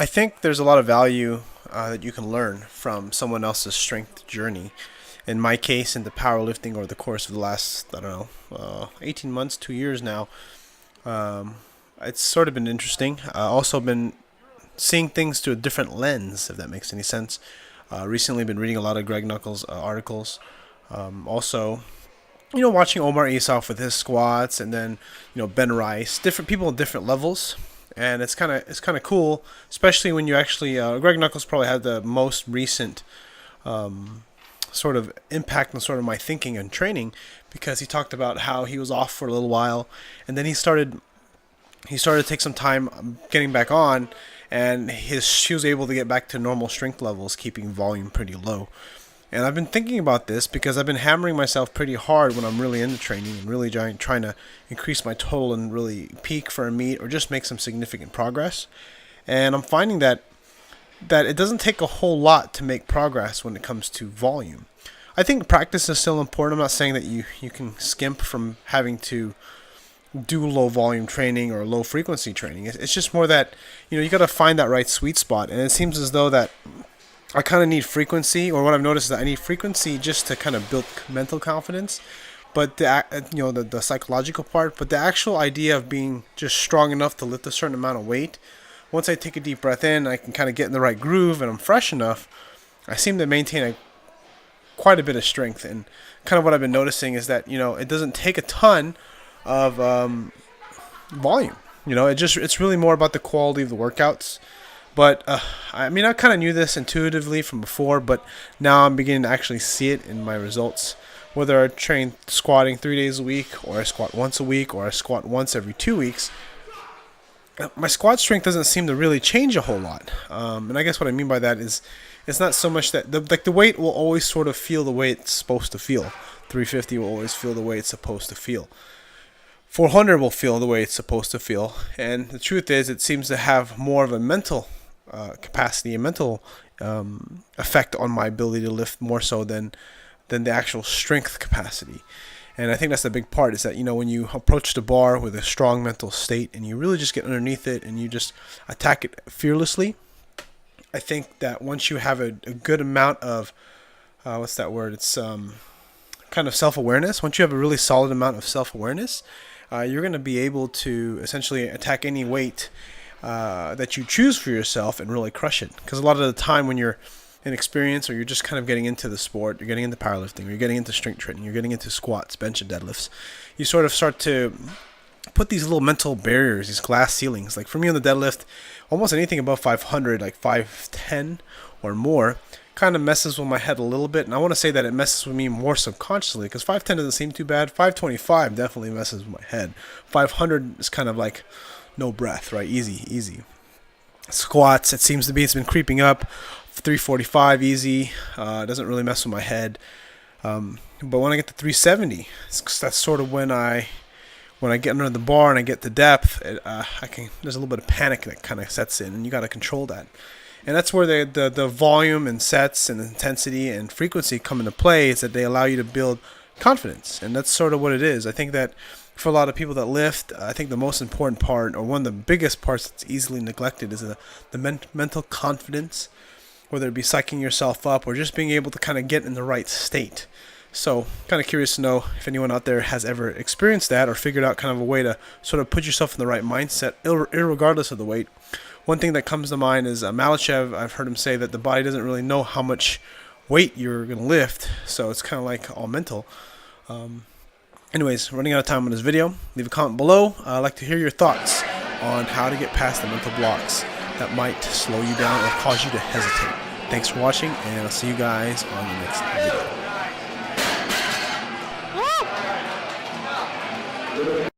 think there's a lot of value that you can learn from someone else's strength journey. In my case, into powerlifting over the course of the last, I don't know, 18 months, 2 years now, um, it's sort of been interesting. Also been seeing things through a different lens, if that makes any sense. Recently been reading a lot of Greg Knuckles articles. Also, watching Omar Isuf with his squats, and then Ben Rice, different people at different levels, and it's kind of cool, especially when you actually Greg Knuckles probably had the most recent sort of impact on sort of my thinking and training, because he talked about how he was off for a little while, and then he started to take some time getting back on, and he was able to get back to normal strength levels, keeping volume pretty low. And I've been thinking about this because I've been hammering myself pretty hard when I'm really into training and really trying to increase my total and really peak for a meet or just make some significant progress. And I'm finding that it doesn't take a whole lot to make progress when it comes to volume. I think practice is still important. I'm not saying that you can skimp from having to do low volume training or low frequency training. It's just more that you got to find that right sweet spot. And it seems as though that I kind of need frequency, or what I've noticed is that I need frequency just to kind of build mental confidence, but the psychological part, but the actual idea of being just strong enough to lift a certain amount of weight. Once I take a deep breath in, I can kind of get in the right groove, and I'm fresh enough. I seem to maintain quite a bit of strength, and kind of what I've been noticing is that it doesn't take a ton of volume. It's really more about the quality of the workouts. But I kind of knew this intuitively from before, but now I'm beginning to actually see it in my results. Whether I train squatting 3 days a week, or I squat once a week, or I squat once every 2 weeks, my squat strength doesn't seem to really change a whole lot. And I guess what I mean by that is it's not so much that the weight will always sort of feel the way it's supposed to feel. 350 will always feel the way it's supposed to feel. 400 will feel the way it's supposed to feel. And the truth is, it seems to have more of a mental capacity, a mental effect on my ability to lift, more so than the actual strength capacity. And I think that's the big part, is that when you approach the bar with a strong mental state and you really just get underneath it and you just attack it fearlessly, I think that once you have a good amount of what's that word? It's kind of self-awareness. Once you have a really solid amount of self-awareness, you're going to be able to essentially attack any weight that you choose for yourself and really crush it. Because a lot of the time when you're inexperienced, or you're just kind of getting into the sport, you're getting into powerlifting, or you're getting into strength training, you're getting into squats, bench, and deadlifts, you sort of start to put these little mental barriers, these glass ceilings. Like for me on the deadlift, almost anything above 500, like 510 or more, kind of messes with my head a little bit. And I want to say that it messes with me more subconsciously, because 510 doesn't seem too bad. 525 definitely messes with my head. 500 is kind of like no breath, right? Easy. Squats, it's been creeping up. 345 easy. Doesn't really mess with my head. But when I get to 370, that's sort of when I get under the bar and I get to depth, there's a little bit of panic that kind of sets in, and you got to control that. And that's where the volume and sets and intensity and frequency come into play, is that they allow you to build confidence. And that's sort of what it is. I think that for a lot of people that lift, I think the most important part, or one of the biggest parts that's easily neglected, is the mental confidence, whether it be psyching yourself up or just being able to kind of get in the right state. So kind of curious to know if anyone out there has ever experienced that, or figured out kind of a way to sort of put yourself in the right mindset, irregardless of the weight. One thing that comes to mind is Malachev. I've heard him say that the body doesn't really know how much weight you're going to lift, so it's kind of like all mental. Anyways, running out of time on this video. Leave a comment below. I'd like to hear your thoughts on how to get past the mental blocks that might slow you down or cause you to hesitate. Thanks for watching, and I'll see you guys on the next video.